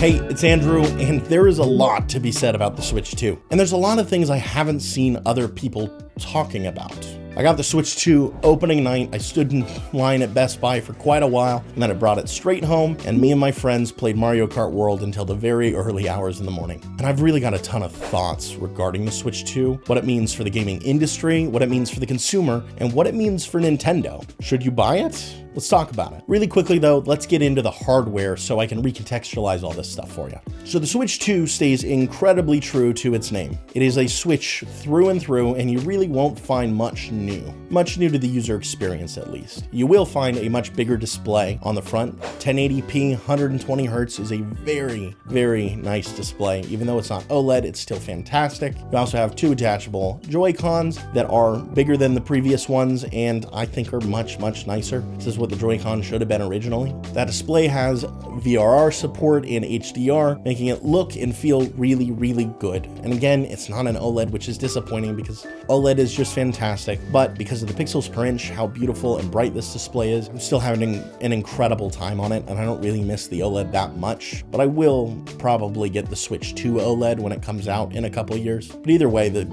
Hey, it's Andrew, and there is a lot to be said about the Switch 2. And there's a lot of things I haven't seen other people talking about. I got the Switch 2 opening night. I stood in line at Best Buy for quite a while, and then I brought it straight home, and me and my friends played Mario Kart World until the very early hours in the morning. And I've really got a ton of thoughts regarding the Switch 2, what it means for the gaming industry, what it means for the consumer, and what it means for Nintendo. Should you buy it? Let's talk about it. Really quickly though, let's get into the hardware so I can recontextualize all this stuff for you. So the Switch 2 stays incredibly true to its name. It is a Switch through and through, and you really won't find much new to the user experience at least. You will find a much bigger display on the front. 1080p, 120 Hz is a very, very nice display. Even though it's not OLED, it's still fantastic. You also have two attachable Joy-Cons that are bigger than the previous ones and I think are much, much nicer. This is what the Joy-Con should have been originally. That display has VRR support and HDR, making it look and feel really, really good. And again, it's not an OLED, which is disappointing because OLED is just fantastic, but because of the pixels per inch, how beautiful and bright this display is, I'm still having an incredible time on it, and I don't really miss the OLED that much, but I will probably get the Switch 2 OLED when it comes out in a couple years. But either way, the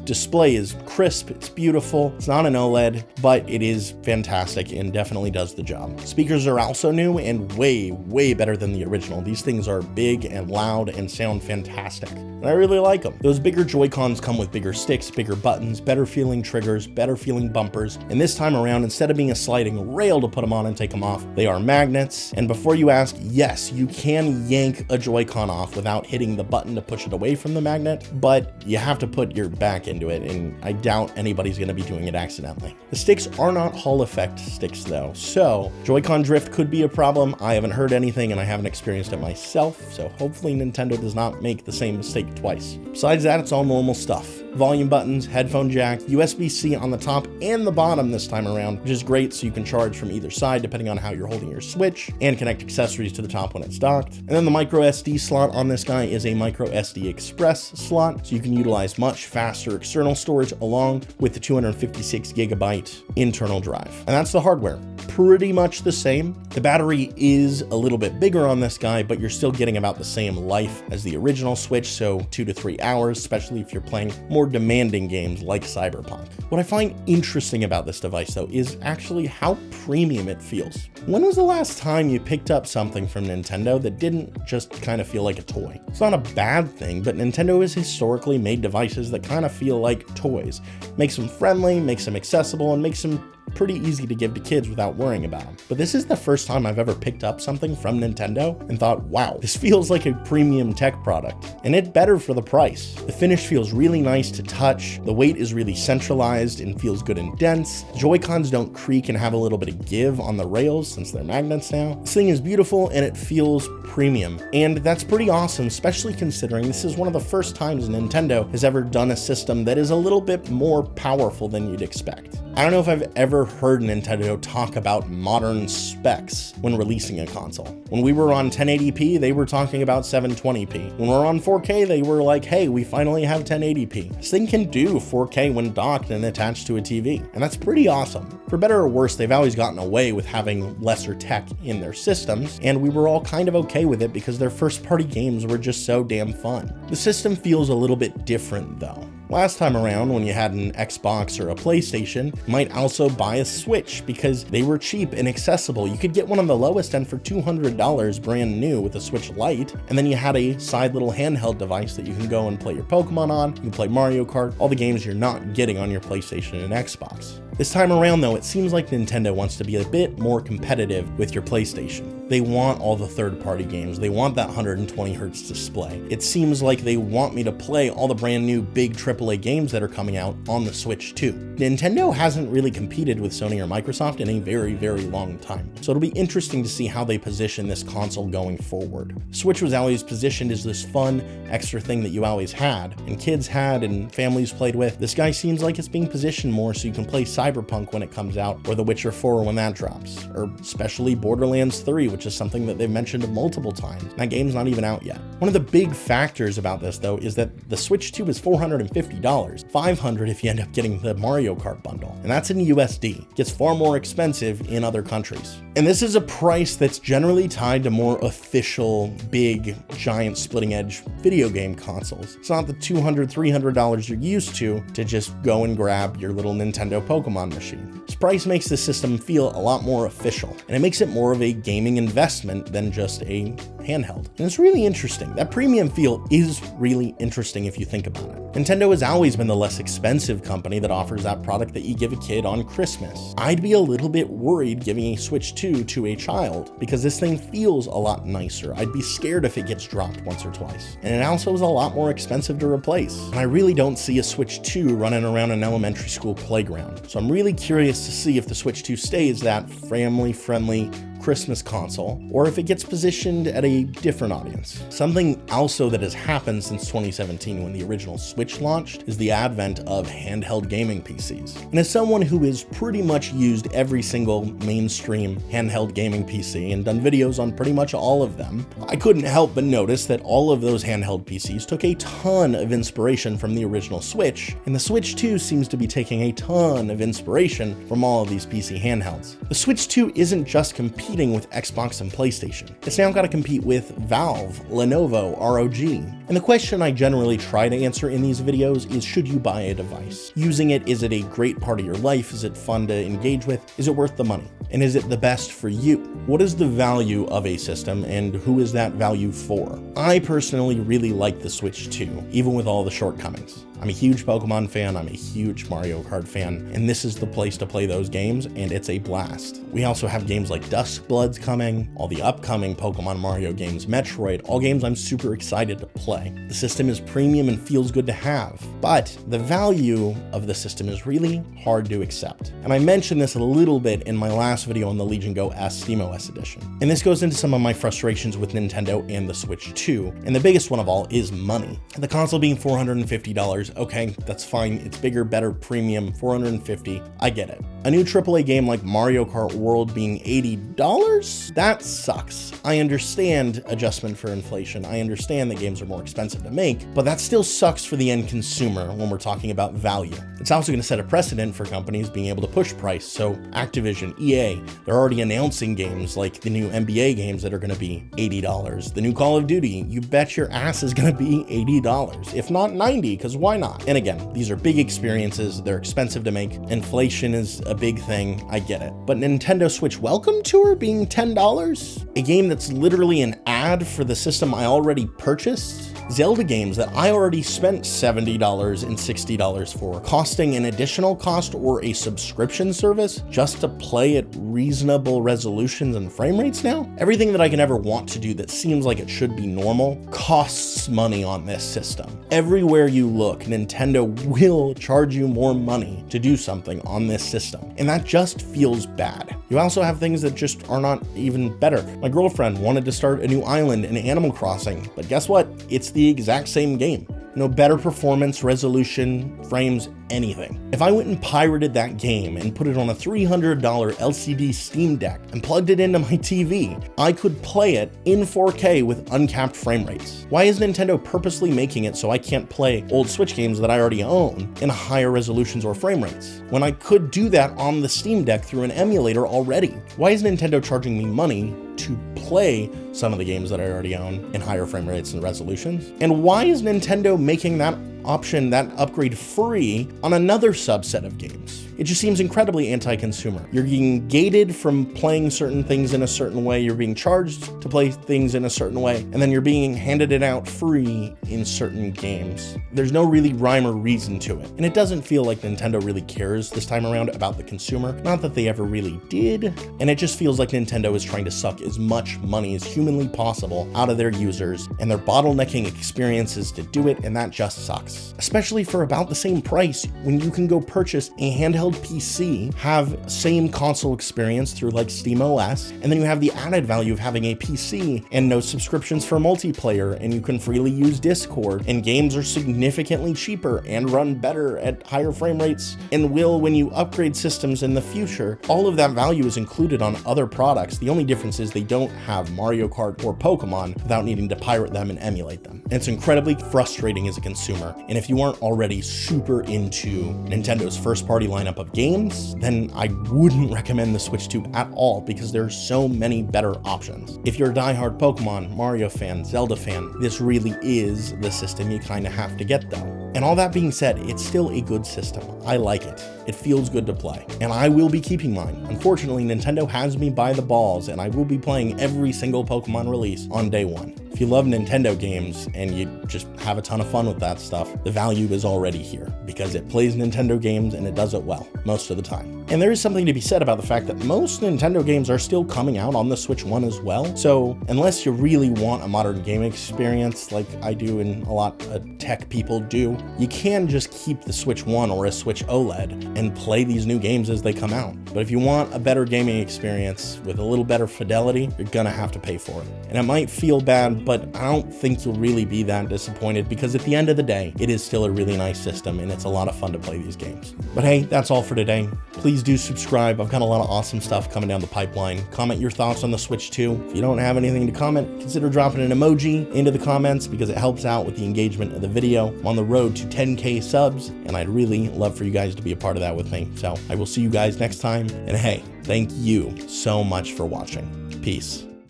display is crisp, it's beautiful, it's not an OLED, but it is fantastic and definitely does the job. Speakers are also new and way, way better than the original. These things are big and loud and sound fantastic, and I really like them. Those bigger Joy-Cons come with bigger sticks, bigger buttons, better feeling triggers, better feeling bumpers, and this time around, instead of being a sliding rail to put them on and take them off, they are magnets. And before you ask, yes, you can yank a Joy-Con off without hitting the button to push it away from the magnet, but you have to put your back into it, and I doubt anybody's going to be doing it accidentally. The sticks are not Hall effect sticks though, so Joy-Con drift could be a problem. I haven't heard anything and I haven't experienced it myself, so hopefully Nintendo does not make the same mistake twice. Besides that, it's all normal stuff. Volume buttons, headphone jack, USB-C on the top and the bottom this time around, which is great so you can charge from either side depending on how you're holding your Switch, and connect accessories to the top when it's docked. And then the micro SD slot on this guy is a micro SD Express slot, so you can utilize much faster external storage along with the 256 gigabyte internal drive. And that's the hardware. Pretty much the same. The battery is a little bit bigger on this guy, but you're still getting about the same life as the original Switch, so 2 to 3 hours, especially if you're playing more demanding games like Cyberpunk. What I find interesting about this device though is actually how premium it feels. When was the last time you picked up something from Nintendo that didn't just kind of feel like a toy? It's not a bad thing, but Nintendo has historically made devices that kind of feel like toys. Makes them friendly, makes them accessible, and makes them pretty easy to give to kids without worrying about them. But this is the first time I've ever picked up something from Nintendo and thought, wow, this feels like a premium tech product, and it's better for the price. The finish feels really nice to touch, the weight is really centralized and feels good and dense. Joy-Cons don't creak and have a little bit of give on the rails since they're magnets now. This thing is beautiful and it feels premium, and that's pretty awesome, especially considering this is one of the first times Nintendo has ever done a system that is a little bit more powerful than you'd expect. I don't know if I've ever heard Nintendo talk about modern specs when releasing a console. When we were on 1080p, they were talking about 720p. When we're on 4K, they were like, hey, we finally have 1080p. This thing can do 4K when docked and attached to a TV, and that's pretty awesome. For better or worse, they've always gotten away with having lesser tech in their systems, and we were all kind of okay with it because their first-party games were just so damn fun. The system feels a little bit different though. Last time around, when you had an Xbox or a PlayStation, you might also buy a Switch because they were cheap and accessible. You could get one on the lowest end for $200 brand new with a Switch Lite, and then you had a side little handheld device that you can go and play your Pokemon on, you can play Mario Kart, all the games you're not getting on your PlayStation and Xbox. This time around though, it seems like Nintendo wants to be a bit more competitive with your PlayStation. They want all the third-party games. They want that 120 Hz display. It seems like they want me to play all the brand new big AAA games that are coming out on the Switch too. Nintendo hasn't really competed with Sony or Microsoft in a very, very long time. So it'll be interesting to see how they position this console going forward. Switch was always positioned as this fun, extra thing that you always had, and kids had, and families played with. This guy seems like it's being positioned more so you can play Cyberpunk when it comes out, or The Witcher 4 when that drops, or especially Borderlands 3, which is something that they've mentioned multiple times. That game's not even out yet. One of the big factors about this, though, is that the Switch 2 is $450, $500 if you end up getting the Mario Kart bundle, and that's in USD. It gets far more expensive in other countries. And this is a price that's generally tied to more official, big, giant splitting-edge video game consoles. It's not the $200, $300 you're used to just go and grab your little Nintendo Pokemon machine. This price makes the system feel a lot more official, and it makes it more of a gaming investment than just a handheld. And it's really interesting. That premium feel is really interesting if you think about it. Nintendo has always been the less expensive company that offers that product that you give a kid on Christmas. I'd be a little bit worried giving a Switch 2 to a child because this thing feels a lot nicer. I'd be scared if it gets dropped once or twice. And it also is a lot more expensive to replace. And I really don't see a Switch 2 running around an elementary school playground. So I'm really curious to see if the Switch 2 stays that family-friendly Christmas console, or if it gets positioned at a different audience. Something also that has happened since 2017 when the original Switch launched is the advent of handheld gaming PCs. And as someone who has pretty much used every single mainstream handheld gaming PC and done videos on pretty much all of them, I couldn't help but notice that all of those handheld PCs took a ton of inspiration from the original Switch, and the Switch 2 seems to be taking a ton of inspiration from all of these PC handhelds. The Switch 2 isn't just competing with Xbox and PlayStation. It's now got to compete with Valve, Lenovo, ROG. And the question I generally try to answer in these videos is, should you buy a device? Using it, is it a great part of your life? Is it fun to engage with? Is it worth the money? And is it the best for you? What is the value of a system, and who is that value for? I personally really like the Switch 2, even with all the shortcomings. I'm a huge Pokemon fan, I'm a huge Mario Kart fan, and this is the place to play those games, and it's a blast. We also have games like Duskblood's coming, all the upcoming Pokemon Mario games, Metroid, all games I'm super excited to play. The system is premium and feels good to have, but the value of the system is really hard to accept. And I mentioned this a little bit in my last video on the Legion Go S SteamOS edition. And this goes into some of my frustrations with Nintendo and the Switch 2, and the biggest one of all is money. The console being $450, okay, that's fine. It's bigger, better, premium, $450. I get it. A new AAA game like Mario Kart World being $80? That sucks. I understand adjustment for inflation. I understand that games are more expensive to make, but that still sucks for the end consumer when we're talking about value. It's also going to set a precedent for companies being able to push price. So Activision, EA, they're already announcing games like the new NBA games that are going to be $80. The new Call of Duty, you bet your ass is going to be $80, if not $90, because why not? And again, these are big experiences. They're expensive to make. Inflation is a big thing. I get it. But Nintendo Switch Welcome Tour being $10? A game that's literally an ad for the system I already purchased? Zelda games that I already spent $70 and $60 for, costing an additional cost or a subscription service just to play at reasonable resolutions and frame rates now? Everything that I can ever want to do that seems like it should be normal costs money on this system. Everywhere you look, Nintendo will charge you more money to do something on this system, and that just feels bad. You also have things that just are not even better. My girlfriend wanted to start a new island in Animal Crossing, but guess what? It's the exact same game. No better performance, resolution, frames, anything. If I went and pirated that game and put it on a $300 LCD Steam Deck and plugged it into my TV, I could play it in 4K with uncapped frame rates. Why is Nintendo purposely making it so I can't play old Switch games that I already own in higher resolutions or frame rates, when I could do that on the Steam Deck through an emulator already? Why is Nintendo charging me money to play some of the games that I already own in higher frame rates and resolutions? And why is Nintendo making that option, that upgrade, free on another subset of games? It just seems incredibly anti-consumer. You're being gated from playing certain things in a certain way, you're being charged to play things in a certain way, and then you're being handed it out free in certain games. There's no really rhyme or reason to it, and it doesn't feel like Nintendo really cares this time around about the consumer. Not that they ever really did, and it just feels like Nintendo is trying to suck as much money as humanly possible out of their users, and they're bottlenecking experiences to do it, and that just sucks. Especially for about the same price when you can go purchase a handheld handheld PC have same console experience through like SteamOS, and then you have the added value of having a PC and no subscriptions for multiplayer, and you can freely use Discord, and games are significantly cheaper and run better at higher frame rates and will when you upgrade systems in the future. All of that value is included on other products. The only difference is they don't have Mario Kart or Pokemon without needing to pirate them and emulate them. And it's incredibly frustrating as a consumer. And if you aren't already super into Nintendo's first-party lineup of games, then I wouldn't recommend the Switch 2 at all, because there's so many better options. If you're a diehard Pokemon, Mario fan, Zelda fan, this really is the system you kind of have to get though. And all that being said, it's still a good system. I like it. It feels good to play, and I will be keeping mine. Unfortunately, Nintendo has me by the balls, and I will be playing every single Pokemon release on day one. If you love Nintendo games and you just have a ton of fun with that stuff, the value is already here, because it plays Nintendo games and it does it well most of the time. And there is something to be said about the fact that most Nintendo games are still coming out on the Switch 1 as well. So unless you really want a modern gaming experience like I do and a lot of tech people do, you can just keep the Switch 1 or a Switch OLED and play these new games as they come out. But if you want a better gaming experience with a little better fidelity, you're gonna have to pay for it. And it might feel bad, but I don't think you'll really be that disappointed, because at the end of the day, it is still a really nice system and it's a lot of fun to play these games. But hey, that's all for today. Please do subscribe. I've got a lot of awesome stuff coming down the pipeline. Comment your thoughts on the Switch 2. If you don't have anything to comment, consider dropping an emoji into the comments, because it helps out with the engagement of the video. I'm on the road to 10K subs, and I'd really love for you guys to be a part of that with me. So I will see you guys next time, and hey, thank you so much for watching. Peace.